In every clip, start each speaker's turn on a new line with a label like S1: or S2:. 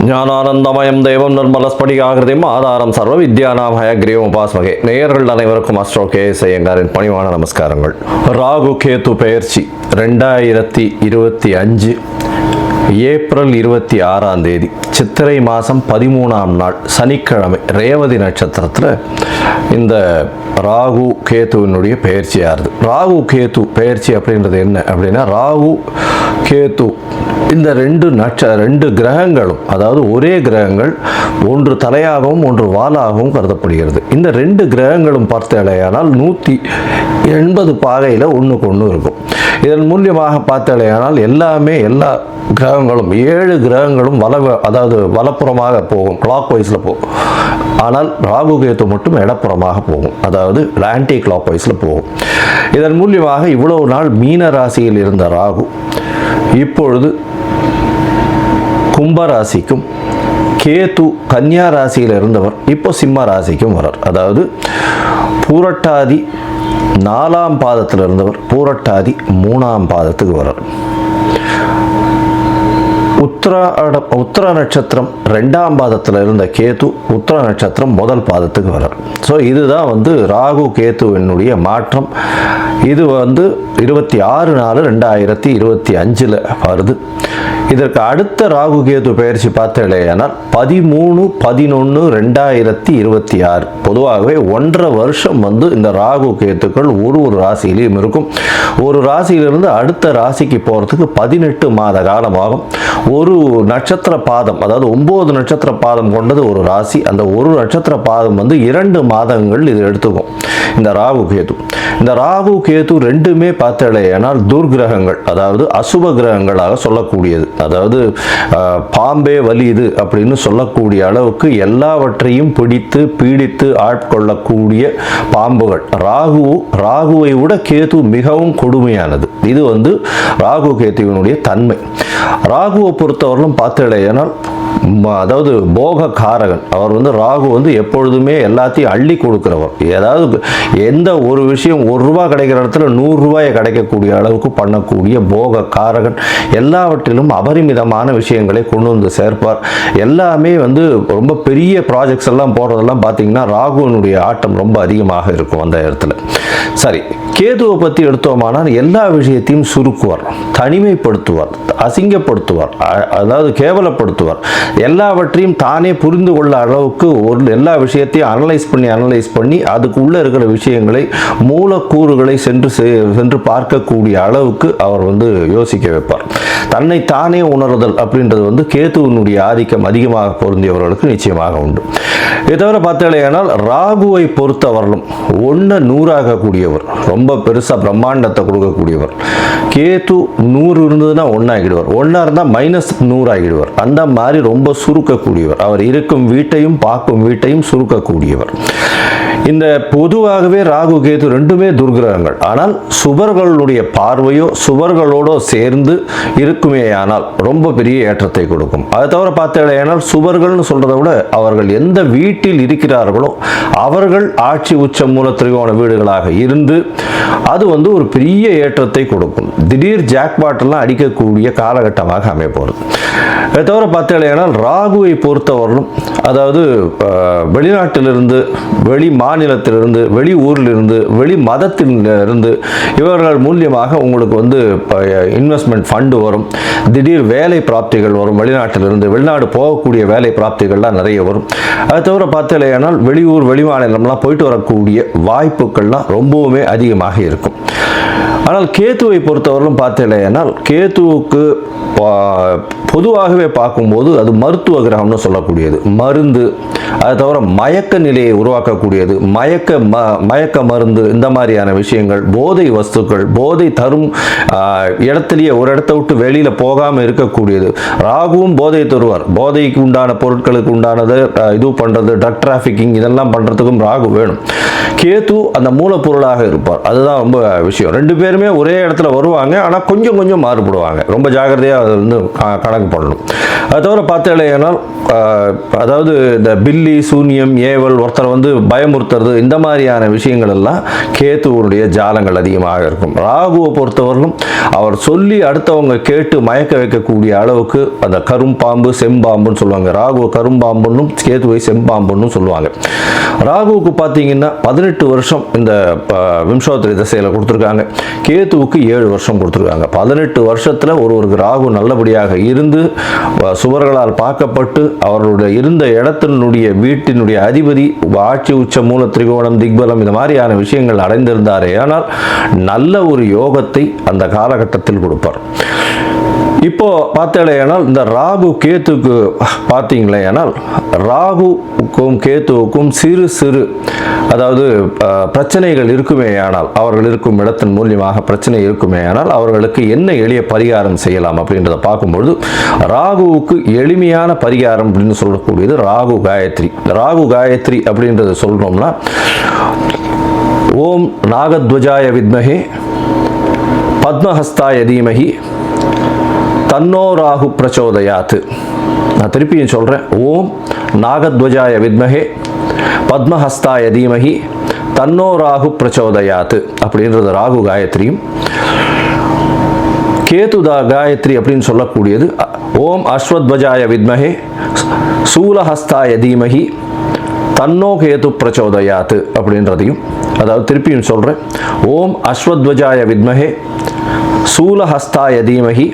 S1: ஞானானந்தமயம் தெய்வம் நிர்மலஸ்படிகாகிருதியும் ஆதாரம் சர்வ வித்யானாம் ஹயக்ரீவம் உபாஸ்மகே. நேயர்கள் அனைவருக்கும் அஸ்ட்ரோ கேஎஸ் ஐயங்காரின் பணிவான நமஸ்காரங்கள். ராகு கேது பெயர்ச்சி 2025 ஏப்ரல் 26ஆம் தேதி சித்திரை மாதம் 13ஆம் நாள் சனிக்கிழமை ரேவதி நட்சத்திரத்தில் இந்த ராகு கேத்துவினுடைய பெயர்ச்சியாகுது. ராகு கேத்து பெயர்ச்சி அப்படின்றது என்ன அப்படின்னா, ராகு கேத்து இந்த ரெண்டு கிரகங்களும், அதாவது ஒரே கிரகங்கள், ஒன்று தலையாகவும் ஒன்று வாலாகவும் கருதப்படுகிறது. இந்த ரெண்டு கிரகங்களும் பார்த்தாலேயானால் 180 பாகையில் ஒன்றுக்கு ஒன்று இருக்கும். இதன் மூலியமாக பார்த்தாலேயானால் எல்லா கிரகங்களும் 7 கிரகங்களும் வலப்புறமாக போகும், கிளாக் வைஸில் போகும். ஆனால் ராகு கேத்து மட்டும் இடப்புறமாக போகும், அதாவது ஆன்டி கிளாக் வைஸில் போகும். இதன் மூலியமாக இவ்வளவு நாள் மீன ராசியில் இருந்த ராகு இப்பொழுது கும்பராசிக்கும், கேது கன்னியா ராசியில் இருந்தவர் இப்போ சிம்ம ராசிக்கும் வரார். அதாவது பூரட்டாதி 4ஆம் பாதத்தில் இருந்தவர் பூரட்டாதி 3ஆம் பாதத்துக்கு வரார். உத்திர நட்சத்திரம் 2ஆம் பாதத்தில் இருந்த கேது உத்திர நட்சத்திரம் 1 பாதத்துக்கு வரார். ஸோ இதுதான் ராகு கேத்துவினுடைய மாற்றம். இது 26/4/2025 வருது. இதற்கு அடுத்த ராகு கேது பெயர்ச்சி பார்த்தேனால் 13/11/2026. பொதுவாகவே 1.5 வருஷம் இந்த ராகு கேத்துக்கள் ஒரு ராசியிலையும் இருக்கும். ஒரு ராசியிலிருந்து அடுத்த ராசிக்கு போகிறதுக்கு 18 மாத காலமாகும். ஒரு நட்சத்திர பாதம், அதாவது 9 நட்சத்திர பாதம் கொண்டது ஒரு ராசி. அந்த ஒரு நட்சத்திர பாதம் 2 மாதங்கள் இது எடுத்துக்கும். இந்த ராகு கேது ரெண்டுமே பார்த்தேனால் துர்கிரகங்கள், அதாவது அசுப கிரகங்களாக சொல்லக்கூடியது. அதாவது பாம்பே வலியுது அப்படின்னு சொல்லக்கூடிய அளவுக்கு எல்லாவற்றையும் பிடித்து பீடித்து ஆட்கொள்ளக்கூடிய பாம்புகள். ராகுவை விட கேது மிகவும் கொடுமையானது. இது ராகு கேத்துவினுடைய தன்மை. ராகுவை பொறுத்தவரையிலும் பார்த்தேனால் அதாவது போக காரகன். அவர் ராகு எப்பொழுதுமே எல்லாத்தையும் அள்ளி கொடுக்கிறவர். ஏதாவது எந்த ஒரு விஷயம் ₹1 கிடைக்கிற இடத்துல ₹100 கிடைக்கக்கூடிய அளவுக்கு பண்ணக்கூடிய போக காரகன். எல்லாவற்றிலும் அபரிமிதமான விஷயங்களை கொண்டு சேர்ப்பார். எல்லாமே ரொம்ப பெரிய ப்ராஜெக்ட்ஸ் எல்லாம் போடுறதெல்லாம் பார்த்தீங்கன்னா ராகுவினுடைய ஆட்டம் ரொம்ப அதிகமாக இருக்கும் அந்த இடத்துல. சரி, கேதுவை பற்றி எடுத்தோமானால் எல்லா விஷயத்தையும் சுருக்குவார், தனிமைப்படுத்துவார், அசிங்கப்படுத்துவார், அதாவது கேவலப்படுத்துவார். எல்லாவற்றையும் தானே புரிந்து கொள்ள அளவுக்கு எல்லா விஷயத்தையும் அனலைஸ் பண்ணி அதுக்குள்ளே இருக்கிற விஷயங்களை, மூலக்கூறுகளை சென்று பார்க்கக்கூடிய அளவுக்கு அவர் யோசிக்க வைப்பார். தன்னை தானே உணர்தல் அப்படின்றது கேதுவினுடைய ஆதிக்கம் அதிகமாக பொருந்தியவர்களுக்கு நிச்சயமாக உண்டு. இதை தவிர பார்த்தாலேயானால் ராகுவை பொறுத்தவர்களும் 1 100 கூடியவர், ரொம்ப பெருசாக பிரம்மாண்டத்தை கொடுக்கக்கூடியவர். கேது 100 இருந்ததுன்னா 1 ஆகிடுவார், 1 இருந்தால் -100 ஆகிடுவார். அந்த மாதிரி ரொம்ப சுருக்கக்கூடியவர். அவர் இருக்கும் வீட்டையும் பார்க்கும் வீட்டையும் சுருக்கக்கூடியவர். இந்த பொதுவாகவே ராகு கேது ரெண்டுமே துர்கிரகங்கள். ஆனால் சுபர்களுடைய பார்வையோ சுபர்களோட சேர்ந்து இருக்குமேயானால் ரொம்ப பெரிய ஏற்றத்தை கொடுக்கும். அதை தவிர பார்த்தேனால் சுபர்கள்னு சொல்றதை விட அவர்கள் எந்த வீட்டில் இருக்கிறார்களோ அவர்கள் ஆட்சி உச்ச மூல திரிகோண வீடுகளாக இருந்து அது ஒரு பெரிய ஏற்றத்தை கொடுக்கும். திடீர் ஜாக்பாட் எல்லாம் அடிக்கக்கூடிய காலகட்டமாக அமைப்போகிறது. அதை தவிர பார்த்தேனால் ராகுவை பொறுத்தவரையிலும், அதாவது வெளிநாட்டிலிருந்து, வெளி மாநிலத்திலிருந்து, வெளி ஊரிலிருந்து, வெளி மதத்திலிருந்து இவர்கள் மூலியமாக உங்களுக்கு இன்வெஸ்ட்மெண்ட் ஃபண்டு வரும். திடீர் வேலை பிராப்திகள் வரும். வெளிநாடு போகக்கூடிய வேலை பிராப்திகள்லாம் நிறைய வரும். அதை தவிர பார்த்தேனால் வெளியூர் வெளி மாநிலம்லாம் போயிட்டு வரக்கூடிய வாய்ப்புகள்லாம் ரொம்பவுமே அதிகமாக இருக்கும். ஆனால் கேத்துவை பொறுத்தவரையிலும் பார்த்தேனால் கேத்துவுக்கு பொதுவாகவே பார்க்கும்போது அது மருத்துவ கிரகம்னு சொல்லக்கூடியது. மருந்து, அதை தவிர மயக்க நிலையை உருவாக்கக்கூடியது, மயக்க மருந்து, இந்த மாதிரியான விஷயங்கள், போதை வஸ்துக்கள், போதை தரும் இடத்துலையே ஒரு இடத்த விட்டு வெளியில் போகாமல் இருக்கக்கூடியது. ராகுவும் போதை தருவார். போதைக்கு உண்டான பொருட்களுக்கு உண்டானது இது பண்ணுறது, ட்ரக் டிராஃபிக்கிங், இதெல்லாம் பண்ணுறதுக்கும் ராகு வேணும். கேது அந்த மூலப்பொருளாக இருப்பார். அதுதான் ரொம்ப விஷயம். 2 பேர் பேருமே ஒரே இடத்துல வருவாங்க, ஆனால் கொஞ்சம் கொஞ்சம் மாறுபடுவாங்க. ரொம்ப ஜாகிரதையாக அதை வந்து கணக்கு பண்ணணும். அது தவிர பார்த்தேன்னா அதாவது இந்த பில்லி சூன்யம் ஏவல் ஒருத்தரை வந்து பயமுறுத்துறது இந்த மாதிரியான விஷயங்கள் எல்லாம் கேத்துவனுடைய ஜாலங்கள் அதிகமாக இருக்கும். ராகுவை பொறுத்தவரையிலும் அவர் சொல்லி அடுத்தவங்க கேட்டு மயக்க வைக்கக்கூடிய அளவுக்கு அந்த கரும்பாம்பு செம்பாம்புன்னு சொல்லுவாங்க. ராகுவை கரும்பாம்புன்னு கேத்துவை செம்பாம்புன்னு சொல்லுவாங்க. ராகுவுக்கு பார்த்தீங்கன்னா 18 வருஷம் இந்த விம்சோத்தரி திசையில் கொடுத்துருக்காங்க. கேத்துவுக்கு 7 வருஷம் கொடுத்துருக்காங்க. 18 வருஷத்தில் ஒருவருக்கு ராகு நல்லபடியாக இருந்து சுவர்களால் பார்க்கப்பட்டு அவர்களுடைய இருந்த இடத்தினுடைய வீட்டினுடைய அதிபதி ஆட்சி உச்ச மூல திரிகோணம் திக்பலம் இந்த மாதிரியான விஷயங்கள் அடைந்திருந்தாரே ஆனால் நல்ல ஒரு யோகத்தை அந்த காலகட்டத்தில் கொடுப்பார். இப்போ பார்த்தேனால் இந்த ராகு கேத்துக்கு பார்த்தீங்களேனால் ராகுக்கும் கேத்துவுக்கும் சிறு சிறு அதாவது பிரச்சனைகள் இருக்குமே ஆனால் அவர்கள் இருக்கும் இடத்தின் மூலியமாக பிரச்சனை இருக்குமே ஆனால் அவர்களுக்கு என்ன எளிய பரிகாரம் செய்யலாம் அப்படின்றத பார்க்கும்பொழுது ராகுவுக்கு எளிமையான பரிகாரம் அப்படின்னு சொல்லக்கூடியது ராகு காயத்ரி. ராகு காயத்ரி அப்படின்றத சொல்லணும்னா ஓம் நாகத்வஜாய வித்மஹே பத்மஹஸ்தாய தீமஹி தன்னோ ராகு பிரச்சோதயாத். நான் திருப்பியும் சொல்கிறேன். ஓம் நாகத்வஜாய வித்மஹே பத்மஹஸ்தாய தீமஹி தன்னோ ராகு பிரச்சோதயாத் அப்படின்றது ராகு காயத்ரியும். கேதுதா காயத்ரி அப்படின்னு சொல்லக்கூடியது ஓம் அஸ்வத்வஜாய வித்மஹே சூலஹஸ்தாய தீமஹி தன்னோ கேது பிரச்சோதயாத் அப்படின்றதையும், அதாவது திருப்பியும் சொல்கிறேன். ஓம் அஸ்வத்வஜாய வித்மஹே சூலஹஸ்தாய தீமஹி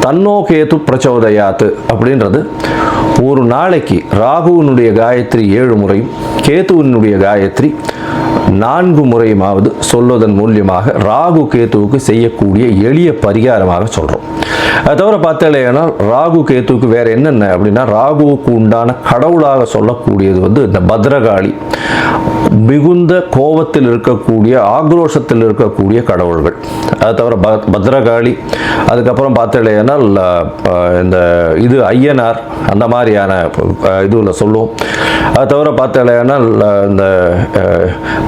S1: தன்னோ கேது பிரச்சோதயாத் அப்படின்றது ஒரு நாளைக்கு ராகுவினுடைய காயத்ரி 7 முறையும் கேதுவினுடைய காயத்ரி 4 முறையுமாவது சொல்வதன் மூலியமாக ராகு கேத்துவுக்கு செய்யக்கூடிய எளிய பரிகாரமாக சொல்கிறோம். அது தவிர பார்த்தேன்னா ராகு கேத்துவுக்கு வேற என்னென்ன அப்படின்னா ராகுவுக்கு உண்டான கடவுளாக சொல்லக்கூடியது வந்து இந்த பத்ரகாளி, மிகுந்த கோபத்தில் இருக்கக்கூடிய ஆக்ரோஷத்தில் இருக்கக்கூடிய கடவுள்கள். அது தவிர பத்ரகாளி, அதுக்கப்புறம் பார்த்தேன்னா இந்த இது ஐயனார் அந்த மாதிரியான இதுவில் சொல்லுவோம். அது தவிர பார்த்தேன்னா இந்த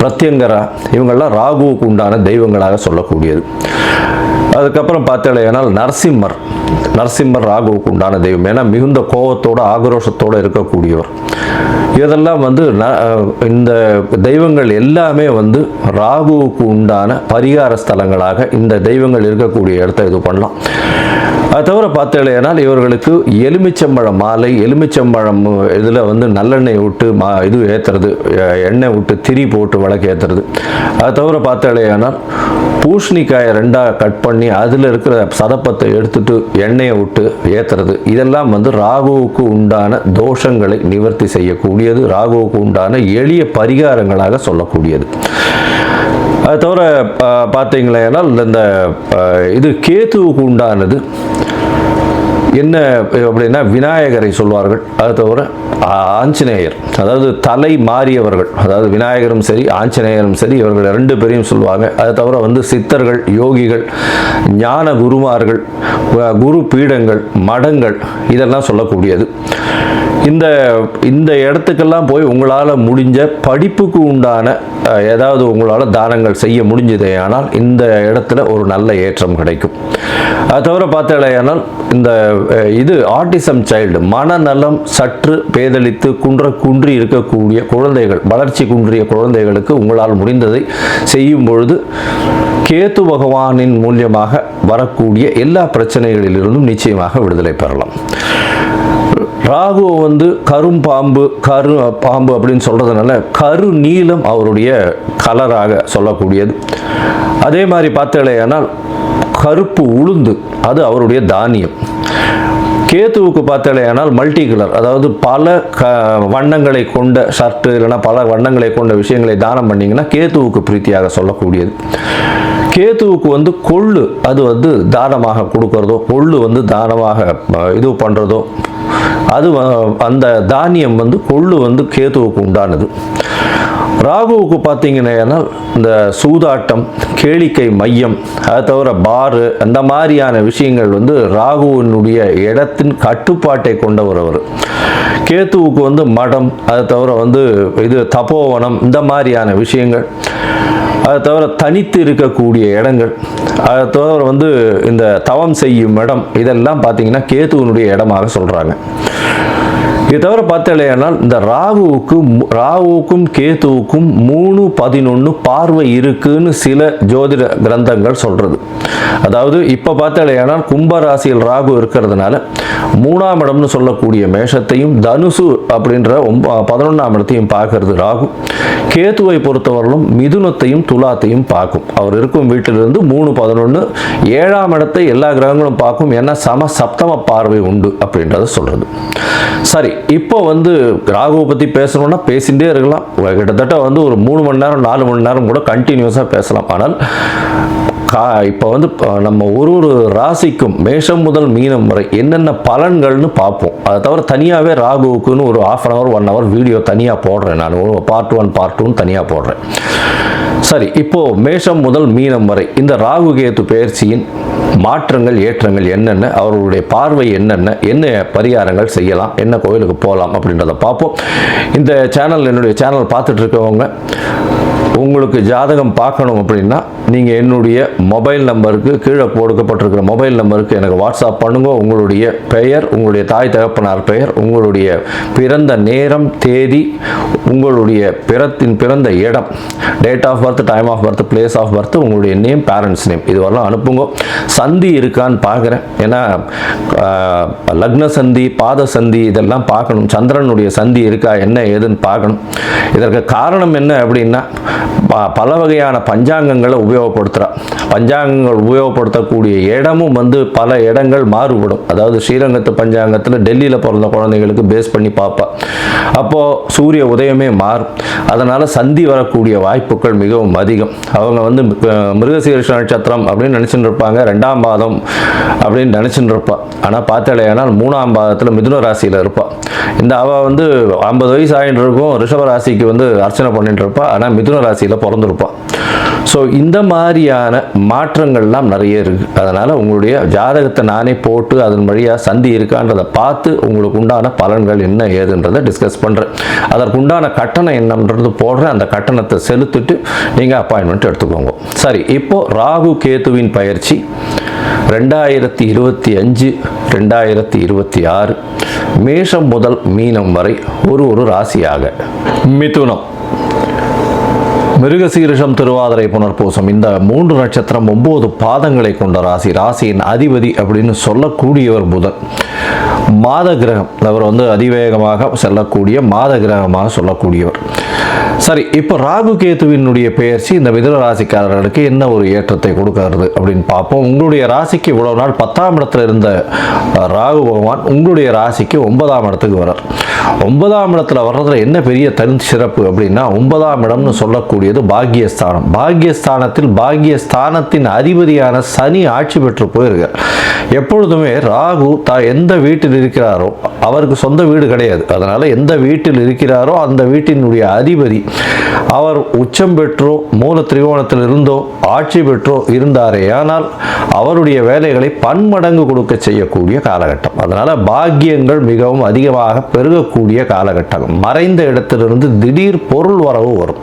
S1: பிரத்யங்கரா இவங்கள்லாம் ராகுவுக்கு உண்டான தெய்வங்களாக சொல்லக்கூடியது. அதுக்கப்புறம் பார்த்தேன்னா நரசிம்மர் ராகுவுக்கு உண்டான தெய்வம். ஏன்னா மிகுந்த கோபத்தோடு ஆக்ரோஷத்தோடு இருக்கக்கூடியவர். இதெல்லாம் வந்து இந்த தெய்வங்கள் எல்லாமே வந்து ராகுவுக்கு உண்டான பரிகார ஸ்தலங்களாக இந்த தெய்வங்கள் இருக்கக்கூடிய இடத்த இது பண்ணலாம். அது தவிர பார்த்தேனால் இவர்களுக்கு எலுமிச்சம்பழம் மாலை, எலுமிச்சம்பழம் இதில் வந்து நல்லெண்ணெய் விட்டு இது ஏற்றுறது, எண்ணெய் விட்டு திரி போட்டு விளக்கு ஏற்றுறது. அது தவிர பார்த்தேனால் பூசணிக்காயை 2ஆக கட் பண்ணி அதில் இருக்கிற சதப்பத்தை எடுத்துட்டு எண்ணெயை விட்டு ஏற்றுறது. இதெல்லாம் வந்து ராகுவுக்கு உண்டான தோஷங்களை நிவர்த்தி செய்யக்கூடியது, ராகுவுக்கு உண்டான எளிய பரிகாரங்களாக சொல்லக்கூடியது. அது தவிர பார்த்தீங்களேனா இந்த இது கேத்துவுக்கு உண்டானது என்ன அப்படின்னா விநாயகரை சொல்வார்கள். அது தவிர ஆஞ்சநேயர், அதாவது தலை மாறியவர்கள், அதாவது விநாயகரும் சரி ஆஞ்சநேயரும் சரி இவர்கள் 2 பேரையும் சொல்லுவாங்க. அது தவிர வந்து சித்தர்கள், யோகிகள், ஞான குருமார்கள், குரு பீடங்கள், மடங்கள் இதெல்லாம் சொல்லக்கூடியது. இந்த இடத்துக்கெல்லாம் போய் உங்களால் முடிஞ்ச படிப்புக்கு உண்டான ஏதாவது உங்களால் தானங்கள் செய்ய முடிஞ்சதே ஆனால் இந்த இடத்துல ஒரு நல்ல ஏற்றம் கிடைக்கும். அது தவிர பார்த்தேனால் இந்த இது ஆட்டிசம் சைல்டு, மனநலம் சற்று பேதலித்து குன்றி இருக்கக்கூடிய குழந்தைகள், வளர்ச்சி குன்றிய குழந்தைகளுக்கு உங்களால் முடிந்ததை செய்யும் பொழுது கேத்து பகவானின் மூலியமாக வரக்கூடிய எல்லா பிரச்சனைகளிலிருந்தும் நிச்சயமாக விடுதலை பெறலாம். ராகு வந்து பாம்பு அப்படின்னு சொல்றதுனால கரு நீலம் அவருடைய கலராக சொல்லக்கூடியது. அதே மாதிரி பார்த்தேனால் கருப்பு உளுந்து அது அவருடைய தானியம். கேத்துவுக்கு பார்த்தேனால் மல்டி கலர், அதாவது பல வண்ணங்களை கொண்ட ஷர்ட்டு இல்லைன்னா பல வண்ணங்களை கொண்ட விஷயங்களை தானம் பண்ணிங்கன்னா கேத்துவுக்கு பிரீத்தியாக சொல்லக்கூடியது. கேத்துவுக்கு வந்து கொள்ளு அது வந்து தானமாக கொடுக்கறதோ, கொள்ளு வந்து தானமாக இது பண்ணுறதோ, அது அந்த தானியம் வந்து கொள்ளு வந்து கேத்துவுக்கு உண்டானது. ராகுவுக்கு பார்த்தீங்கன்னா இந்த சூதாட்டம், கேளிக்கை மையம், அது தவிர பாரு அந்த மாதிரியான விஷயங்கள் வந்து ராகுவினுடைய இடத்தின் கட்டுப்பாட்டை கொண்டவர் அவர். கேத்துவுக்கு வந்து மடம், அது தவிர வந்து இது தபோவனம் இந்த மாதிரியான விஷயங்கள். அதை தவிர தனித்து இருக்கக்கூடிய இடங்கள், அதை தவிர வந்து இந்த தவம் செய்யும் இடம், இதெல்லாம் பார்த்தீங்கன்னா கேதுவினுடைய இடமாக சொல்கிறாங்க. இது தவிர பார்த்தாலேயானால் இந்த ராகுவுக்கும் கேதுவுக்கும் 3-11 பார்வை இருக்குன்னு சில ஜோதிட கிரந்தங்கள் சொல்கிறது. அதாவது இப்போ பார்த்தாலேயானால் கும்பராசியில் ராகு இருக்கிறதுனால 3ஆம் இடம்னு சொல்லக்கூடிய மேஷத்தையும் தனுசு அப்படின்ற 11ஆம் இடத்தையும் பார்க்கறது ராகு. கேதுவை பொறுத்தவரையிலும் மிதுனத்தையும் துலாத்தையும் பார்க்கும். அவர் இருக்கும் வீட்டிலிருந்து 3-11 7ஆம் இடத்தை எல்லா கிரகங்களும் பார்க்கும். ஏன்னா சப்தம பார்வை உண்டு அப்படின்றத சொல்கிறது. சரி, இப்போ வந்து ராகுவை பற்றி பேசணும்னா பேசிகிட்டே இருக்கலாம். கிட்டத்தட்ட வந்து ஒரு 3 மணி நேரம் 4 மணி நேரம் கூட கண்டினியூஸாக பேசலாம். ஆனால் இப்போ வந்து நம்ம ஒரு ராசிக்கும் மேஷம் முதல் மீனம் வரை என்னென்ன பலன்கள்னு பார்ப்போம். அதை தவிர தனியாகவே ராகுவுக்குன்னு ஒரு 1/2 hour 1 hour வீடியோ தனியாக போடுறேன். நான் பார்ட் 1 பார்ட் 2 தனியாக போடுறேன். சரி, இப்போ மேஷம் முதல் மீனம் வரை இந்த ராகு கேது பெயர்ச்சியின் மாற்றங்கள் ஏற்றங்கள் என்னென்ன, அவர்களுடைய பார்வை என்னென்ன, என்ன பரிகாரங்கள் செய்யலாம், என்ன கோயிலுக்கு போகலாம் அப்படின்றத பார்ப்போம். இந்த சேனல், என்னுடைய சேனல் பார்த்துட்டு இருக்கவங்க உங்களுக்கு ஜாதகம் பார்க்கணும் அப்படின்னா நீங்கள் என்னுடைய மொபைல் நம்பருக்கு, கீழே கொடுக்கப்பட்டிருக்கிற மொபைல் நம்பருக்கு எனக்கு வாட்ஸ்அப் பண்ணுங்க. உங்களுடைய பெயர், உங்களுடைய தாய் தகப்பனார் பெயர், உங்களுடைய பிறந்த நேரம், தேதி, உங்களுடைய பிறந்த இடம், date of birth, time of birth, place of birth, உங்களுடைய நேம், பேரண்ட்ஸ் நேம், இது வரலாம் அனுப்புங்க. சந்தி இருக்கான்னு பார்க்குறேன். ஏன்னா லக்ன சந்தி, பாத சந்தி இதெல்லாம் பார்க்கணும். சந்திரனுடைய சந்தி இருக்கா, என்ன ஏதுன்னு பார்க்கணும். இதற்கு காரணம் என்ன அப்படின்னா பல வகையான பஞ்சாங்கங்களை உபயோகப்படுத்துகிறா. பஞ்சாங்கங்கள் உபயோகப்படுத்தக்கூடிய இடமும் வந்து பல இடங்கள் மாறுபடும். அதாவது ஸ்ரீரங்கத்து பஞ்சாங்கத்தில் டெல்லியில் பிறந்த குழந்தைகளுக்கு பேஸ் பண்ணி பார்ப்பா. அப்போது சூரிய உதயமே மாறும். அதனால் சந்தி வரக்கூடிய வாய்ப்புகள் மிகவும் அதிகம். அவங்க வந்து மிருகசீரிஷ நட்சத்திரம் அப்படின்னு நினச்சிட்டு இருப்பாங்க, 2ஆம் பாதம் அப்படின்னு நினச்சிட்டு இருப்பாள். ஆனால் பார்த்தாலேயானால் 3ஆம் பாதத்தில் மிதுன ராசியில் இருப்பாள். இந்த அவள் வந்து 50 வயசு ஆகிட்டு இருக்கும், ரிஷப ராசிக்கு வந்து அர்ச்சனை பண்ணிட்டு இருப்பாள். ஆனால் மிதுன ராசியில் பிறந்திருப்பாள். ஸோ இந்த மாதிரியான மாற்றங்கள்லாம் நிறைய இருக்குது. அதனால் உங்களுடைய ஜாதகத்தை நானே போட்டு அதன் வழியாக சந்தி இருக்கான்றதை பார்த்து உங்களுக்கு உண்டான பலன்கள் என்ன ஏதுன்றதை டிஸ்கஸ் பண்ணுறேன். அதற்குண்டான கட்டணம் என்னன்றது போடுறேன். அந்த கட்டணத்தை செலுத்திட்டு நீங்கள் அப்பாயின்மெண்ட் எடுத்துக்கோங்க. சரி, இப்போது ராகு கேதுவின் பயிற்சி 2025 2026 மேஷம் முதல் மீனம் வரை ஒரு ராசியாக. மிதுனம், மிருகசீரிஷம், திருவாதிரை, புனர்பூசம், இந்த 3 நட்சத்திரம் 9 பாதங்களை கொண்ட ராசி. ராசியின் அதிபதி அப்படின்னு சொல்லக்கூடியவர் புதன். மாத கிரகம், அவர் வந்து அதிவேகமாக செல்லக்கூடிய மாத கிரகமாக சொல்லக்கூடியவர். சரி, இப்போ ராகு கேதுவினுடைய பெயர்ச்சி இந்த மிதுன ராசிக்காரர்களுக்கு என்ன ஒரு ஏற்றத்தை கொடுக்கிறது அப்படின்னு பார்ப்போம். உங்களுடைய ராசிக்கு இவ்வளவு நாள் 10ஆம் இடத்துல இருந்த ராகு பகவான் உங்களுடைய ராசிக்கு 9ஆம் இடத்துக்கு வர்றார். 9ஆம் இடத்துல வர்றதுல என்ன பெரிய தனி சிறப்பு அப்படின்னா, 9ஆம் இடம்னு சொல்லக்கூடியது பாக்கியஸ்தானம். பாக்கியஸ்தானத்தில் பாக்கியஸ்தானத்தின் அதிபதியான சனி ஆட்சி பெற்று போயிருக்கார். எப்பொழுதுமே ராகு எந்த வீட்டில் இருக்கிறாரோ அவருக்கு சொந்த வீடு கிடையாது. அதனால எந்த வீட்டில் இருக்கிறாரோ அந்த வீட்டினுடைய அதிபதி அவர் உச்சம் பெற்றோ மூல திரிகோணத்தில் இருந்தோ ஆட்சி பெற்றோ இருந்தாரே ஆனால் அவருடைய வேலைகளை பன்மடங்கு கொடுக்க செய்யக்கூடிய காலகட்டம். அதனால பாக்கியங்கள் மிகவும் அதிகமாக பெருகக்கூடிய காலகட்டம். மறைந்த இடத்திலிருந்து திடீர் பொருள் வரவு வரும்.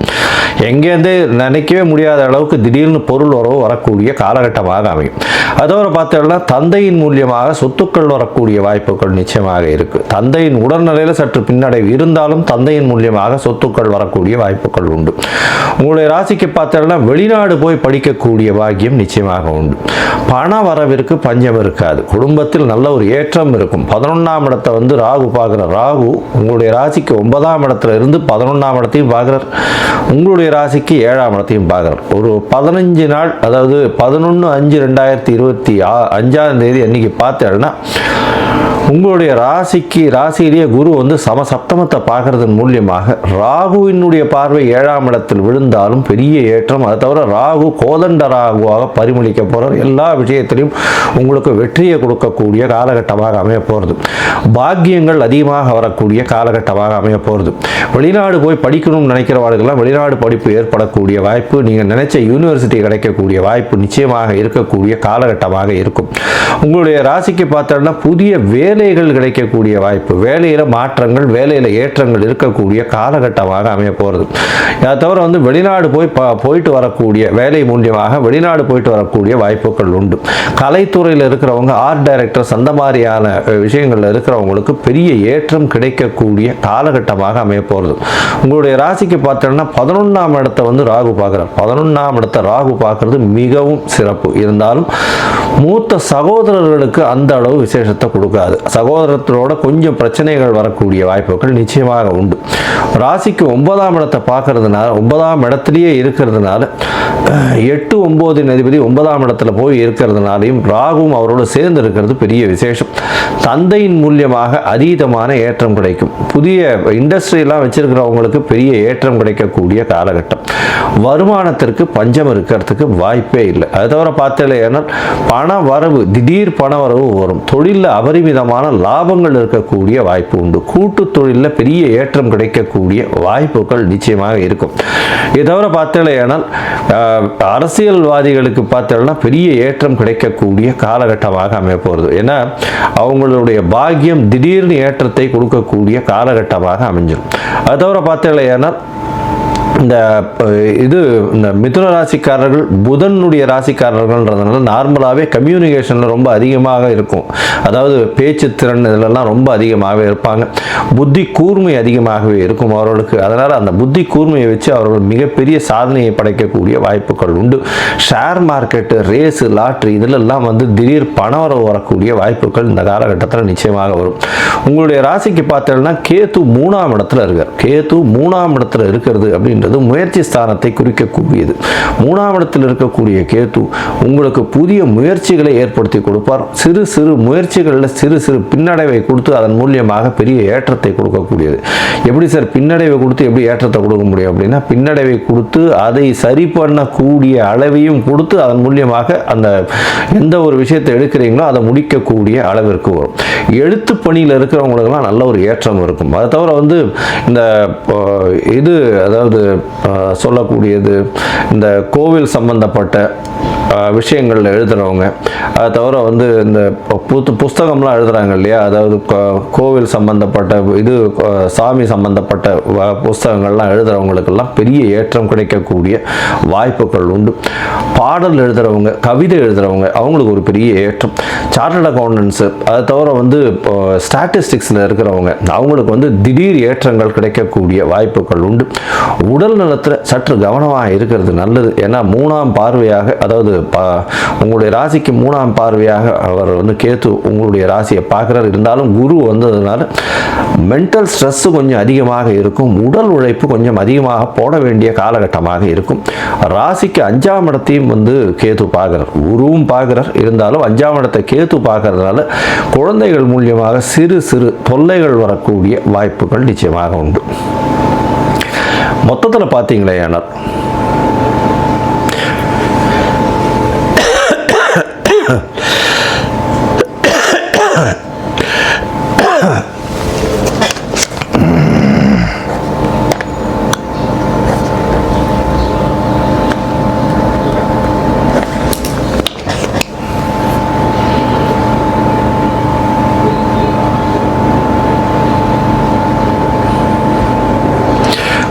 S1: எங்கேருந்தே நினைக்கவே முடியாத அளவுக்கு திடீர்னு பொருள் வரவு வரக்கூடிய காலகட்டமாக அமையும். அதோடு பார்த்தோம்னா தந்தையின் மூலியமாக சொத்துக்கள் வரக்கூடிய வாய்ப்புகள் நிச்சயமாக இருக்கு. தந்தையின் உடல்நிலையில் சற்று பின்னடைவு இருந்தாலும் தந்தையின் மூலியமாக சொத்துக்கள் வரக்கூடிய வாய்ப்புகள் உண்டு. உங்களுடைய ராசிக்கு பார்த்தோம்னா வெளிநாடு போய் படிக்கக்கூடிய பாக்கியம் நிச்சயமாக உண்டு. பண வரவிற்கு பஞ்சம் இருக்காது. குடும்பத்தில் நல்ல ஒரு ஏற்றம் இருக்கும். 11ஆம் இடத்தை வந்து ராகு பார்க்குற ராகு உங்களுடைய ராசிக்கு 9ஆம் இடத்துல இருந்து 11ஆம் இடத்தையும் பார்க்குறார். உங்களுடைய ராசிக்கு 7ஆம் இடத்தையும் பார்க்குறார். ஒரு 15 நாள், அதாவது 11/5/2025 அன்னைக்கு பார்த்தேன்னா உங்களுடைய ராசியிலேயே குரு வந்து சப்தமத்தை பார்க்கறதன் மூலியமாக ராகுவினுடைய பார்வை 7ஆம் இடத்தில் விழுந்தாலும் பெரிய ஏற்றம். அதை தவிர ராகு கோதண்ட ராகுவாக பரிமளிக்க போகிறார். எல்லா விஷயத்திலையும் உங்களுக்கு வெற்றியை கொடுக்கக்கூடிய காலகட்டமாக அமைய போகிறது. பாக்கியங்கள் அதிகமாக வரக்கூடிய காலகட்டமாக அமைய போகிறது. வெளிநாடு போய் படிக்கணும்னு நினைக்கிறவர்களுக்கெல்லாம் வெளிநாடு படிப்பு ஏற்படக்கூடிய வாய்ப்பு, நீங்கள் நினைச்ச யூனிவர்சிட்டி கிடைக்கக்கூடிய வாய்ப்பு நிச்சயமாக இருக்கக்கூடிய காலகட்டமாக இருக்கும். உங்களுடைய ராசிக்கு பார்த்தோம்னா புதிய வேலை வேலைகள் கிடைக்கக்கூடிய வாய்ப்பு, வேலையில் மாற்றங்கள், வேலையில் ஏற்றங்கள் இருக்கக்கூடிய காலகட்டமாக அமைய போகிறது. அதை தவிர வந்து வெளிநாடு போயிட்டு வரக்கூடிய வேலை மூலியமாக வெளிநாடு போயிட்டு வரக்கூடிய வாய்ப்புகள் உண்டு. கலைத்துறையில் இருக்கிறவங்க, ஆர்ட் டைரக்டர்ஸ், அந்த மாதிரியான விஷயங்களில் இருக்கிறவங்களுக்கு பெரிய ஏற்றம் கிடைக்கக்கூடிய காலகட்டமாக அமைய போகிறது. உங்களுடைய ராசிக்கு பார்த்தோம்னா 11ஆம் இடத்தை வந்து ராகு பார்க்குறார். 11ஆம் இடத்தை ராகு பார்க்கறது மிகவும் சிறப்பு. இருந்தாலும் மூத்த சகோதரர்களுக்கு அந்த அளவு விசேஷத்தை கொடுக்காது. சகோதரத்தோட கொஞ்சம் பிரச்சனைகள் வரக்கூடிய வாய்ப்புகள் நிச்சயமாக உண்டு. ராசிக்கு 9ஆம் இடத்தை பார்க்கறதுனால, 9ஆம் இடத்திலேயே இருக்கிறதுனால, 8 9 அதிபதி 9ஆம் இடத்துல போய் இருக்கிறதுனாலையும் ராகுவும் அவரோடு சேர்ந்து இருக்கிறது பெரிய விசேஷம். தந்தையின் மூலியமாக அதீதமான ஏற்றம் கிடைக்கும். புதிய இண்டஸ்ட்ரியெல்லாம் வச்சிருக்கிறவங்களுக்கு பெரிய ஏற்றம் கிடைக்கக்கூடிய காலகட்டம். வருமானத்திற்கு பஞ்சம் இருக்கிறதுக்கு வாய்ப்பே இல்லை. அதை தவிர பார்த்தீங்கன்னா பண வரவு, திடீர் பண வரவு வரும். தொழிலில் அபரிமிதமான லாபங்கள் இருக்கக்கூடிய வாய்ப்பு உண்டு. கூட்டு தொழிலில் பெரிய ஏற்றம் கிடைக்கக்கூடிய வாய்ப்புகள் நிச்சயமாக இருக்கும். இதை தவிர பார்த்தீங்கன்னா அரசியல்வாதிகளுக்கு பார்த்தீங்கன்னா பெரிய ஏற்றம் கிடைக்கக்கூடிய காலகட்டமாக அமைய போகிறது. ஏன்னா அவங்களுடைய பாக்கியம் திடீர்னு ஏற்றத்தை கொடுக்கக்கூடிய காலகட்டமாக அமைஞ்சிடும். அதை தவிர பார்த்தீங்கன்னா இந்த மிதுன ராசிக்காரர்கள் புதனுடைய ராசிக்காரர்கள்ன்றதுனால நார்மலாகவே கம்யூனிகேஷனில் ரொம்ப அதிகமாக இருக்கும். அதாவது பேச்சு திறன் இதிலெல்லாம் ரொம்ப அதிகமாகவே இருப்பாங்க. புத்தி கூர்மை அதிகமாகவே இருக்கும் அவர்களுக்கு. அதனால் அந்த புத்தி கூர்மையை வச்சு அவர்கள் மிகப்பெரிய சாதனையை படைக்கக்கூடிய வாய்ப்புகள் உண்டு. ஷேர் மார்க்கெட்டு, ரேஸு, லாட்ரி இதிலெல்லாம் வந்து திடீர் பணவரவு வரக்கூடிய வாய்ப்புகள் இந்த காலகட்டத்தில் நிச்சயமாக வரும். உங்களுடைய ராசிக்கு பார்த்தீங்கன்னா கேது 3ஆம் இடத்துல இருக்கார். கேது 3ஆம் இடத்துல இருக்கிறது அப்படின்றது முயற்சி ஸ்தானத்தை குறிக்கக்கூடியது. 3ஆம் இடத்தில் இருக்கக்கூடிய கேது உங்களுக்கு புதிய முயற்சிகளை ஏற்படுத்தி கொடுப்பார். சிறு சிறு முயற்சிகளில் சிறு சிறு பின்னடைவை கொடுத்து அதன் மூலியமாக பெரிய ஏற்றத்தை கொடுக்கக்கூடியது. எப்படி சார் பின்னடைவை கொடுத்து எப்படி ஏற்றத்தை கொடுக்க முடியும் அப்படின்னா, பின்னடைவை கொடுத்து அதை சரி பண்ணக்கூடிய அளவையும் கொடுத்து அதன் மூலியமாக அந்த எந்த ஒரு விஷயத்தை எடுக்கிறீங்களோ அதை முடிக்கக்கூடிய அளவிற்கு வரும். எழுத்து பணியில் இருக்கிறவங்களுக்கெல்லாம் நல்ல ஒரு ஏற்றம் இருக்கும். அதை தவிர வந்து அதாவது சொல்லக்கூடியது இந்த கோவில் சம்பந்தப்பட்ட விஷயங்களில் எழுதுகிறவங்க, அதை தவிர வந்து இந்த புஸ்தகம்லாம் எழுதுகிறாங்க இல்லையா, அதாவது கோவில் சம்பந்தப்பட்ட சாமி சம்பந்தப்பட்ட புஸ்தகங்கள்லாம் எழுதுகிறவங்களுக்கெல்லாம் பெரிய ஏற்றம் கிடைக்கக்கூடிய வாய்ப்புகள் உண்டு. பாடல் எழுதுகிறவங்க, கவிதை எழுதுகிறவங்க அவங்களுக்கு ஒரு பெரிய ஏற்றம். சார்ட்டர்ட் அக்கௌண்டன்ஸு, அதை தவிர வந்து ஸ்டாட்டிஸ்டிக்ஸில் இருக்கிறவங்க அவங்களுக்கு வந்து திடீர் ஏற்றங்கள் கிடைக்கக்கூடிய வாய்ப்புகள் உண்டு. உடல் நலத்தில் சற்று கவனமாக இருக்கிறது நல்லது. ஏன்னா 3ஆம் பார்வையாக, அதாவது உங்களுடைய ராசிக்கு 3ஆம் பார்வையாக அவர் வந்து கேது உங்களுடைய ராசியை பார்க்குறார். இருந்தாலும் குரு வந்ததுனால மென்டல் ஸ்ட்ரெஸ்ஸு கொஞ்சம் அதிகமாக இருக்கும். உடல் உழைப்பு கொஞ்சம் அதிகமாக போட வேண்டிய காலகட்டமாக இருக்கும். ராசிக்கு 5ஆம் இடத்தையும் வந்து கேது பார்க்குறார், குருவும் பார்க்குறார். இருந்தாலும் 5ஆம் இடத்தை கேது பார்க்கறதுனால குழந்தைகள் மூலியமாக சிறு சிறு தொல்லைகள் வரக்கூடிய வாய்ப்புகள் நிச்சயமாக உண்டு. மொத்தத்தில் பார்த்தீங்களே ஆனால்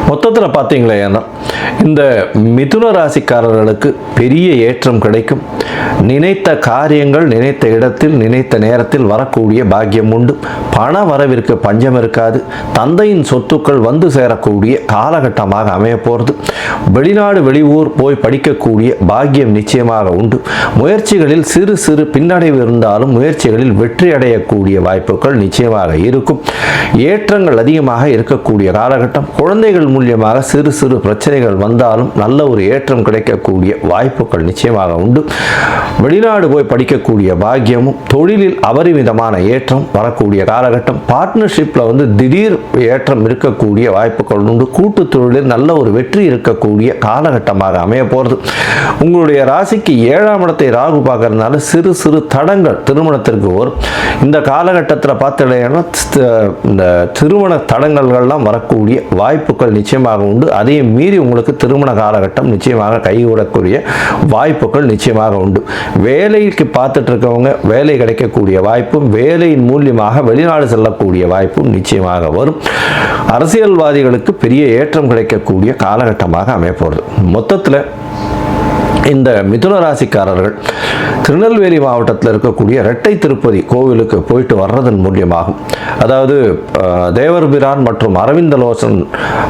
S1: மொத்தத்தில் பார்த்தீங்களே ஏன்னா இந்த மிதுன ராசிக்காரர்களுக்கு பெரிய ஏற்றம் கிடைக்கும். நினைத்த காரியங்கள் நினைத்த இடத்தில் நினைத்த நேரத்தில் வரக்கூடிய பாக்கியம் உண்டு. பண வரவிற்கு பஞ்சம் இருக்காது. தந்தையின் சொத்துக்கள் வந்து சேரக்கூடிய காலகட்டமாக அமைய போகிறது. வெளிநாடு வெளியூர் போய் படிக்கக்கூடிய பாக்கியம் நிச்சயமாக உண்டு. முயற்சிகளில் சிறு சிறு பின்னடைவு இருந்தாலும் முயற்சிகளில் வெற்றி அடையக்கூடிய வாய்ப்புகள் நிச்சயமாக இருக்கும். ஏற்றங்கள் அதிகமாக இருக்கக்கூடிய காலகட்டம். குழந்தைகள் மூலியமாக சிறு சிறு பிரச்சனைகள் வந்தாலும் நல்ல ஒரு ஏற்றம் கிடைக்கக்கூடிய வாய்ப்புகள் நிச்சயமாக உண்டு. வெளிநாடு போய் படிக்கக்கூடிய பாக்கியமும், தொழிலில் அபரிமிதமான ஏற்றம் வரக்கூடிய காலகட்டம். பார்ட்னர்ஷிப்பில் வந்து திடீர் ஏற்றம் இருக்கக்கூடிய வாய்ப்புகள் உண்டு. கூட்டு தொழிலில் நல்ல ஒரு வெற்றி இருக்கக்கூடிய காலகட்டமாக அமைய போகிறது. உங்களுடைய ராசிக்கு 7ஆம் இடத்தை ராகு பார்க்கறதுனால சிறு சிறு தடங்கள் திருமணத்திற்கு வரும். இந்த காலகட்டத்தில் பார்த்தீங்கன்னா இந்த திருமண தடங்கள்லாம் வரக்கூடிய வாய்ப்புகள் நிச்சயமாக உண்டு. அதையும் மீறி உங்களுக்கு திருமண காலகட்டம் நிச்சயமாக கைகூடக்கூடிய வாய்ப்புகள் நிச்சயமாக உண்டு. வேலைக்கு பார்த்துட்டு இருக்கவங்க வேலை கிடைக்கக்கூடிய வாய்ப்பும், வேலையின் மூலியமாக வெளிநாடு செல்லக்கூடிய வாய்ப்பும் நிச்சயமாக வரும். அரசியல்வாதிகளுக்கு பெரிய ஏற்றம் கிடைக்கக்கூடிய காலகட்டமாக அமையப்போகிறது. மொத்தத்தில் இந்த மிதுன ராசிக்காரர்கள் திருநெல்வேலி மாவட்டத்தில் இருக்கக்கூடிய இரட்டை திருப்பதி கோவிலுக்கு போயிட்டு வர்றதன் மூலியமாகும், அதாவது தேவர் பிரான் மற்றும் அரவிந்தலோசன்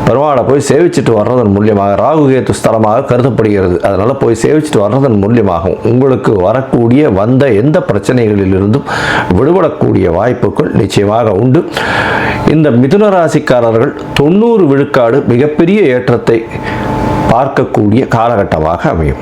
S1: பெருமாளை போய் சேவிச்சுட்டு வர்றதன் மூலியமாக ராகுகேது ஸ்தலமாக கருதப்படுகிறது. அதனால் போய் சேவிச்சுட்டு வர்றதன் மூலியமாகும் உங்களுக்கு வரக்கூடிய வந்த எந்த பிரச்சனைகளிலிருந்தும் விடுபடக்கூடிய வாய்ப்புகள் நிச்சயமாக உண்டு. இந்த மிதுன ராசிக்காரர்கள் 90 விழுக்காடு மிகப்பெரிய ஏற்றத்தை பார்க்கக்கூடிய காலகட்டமாக அமையும்.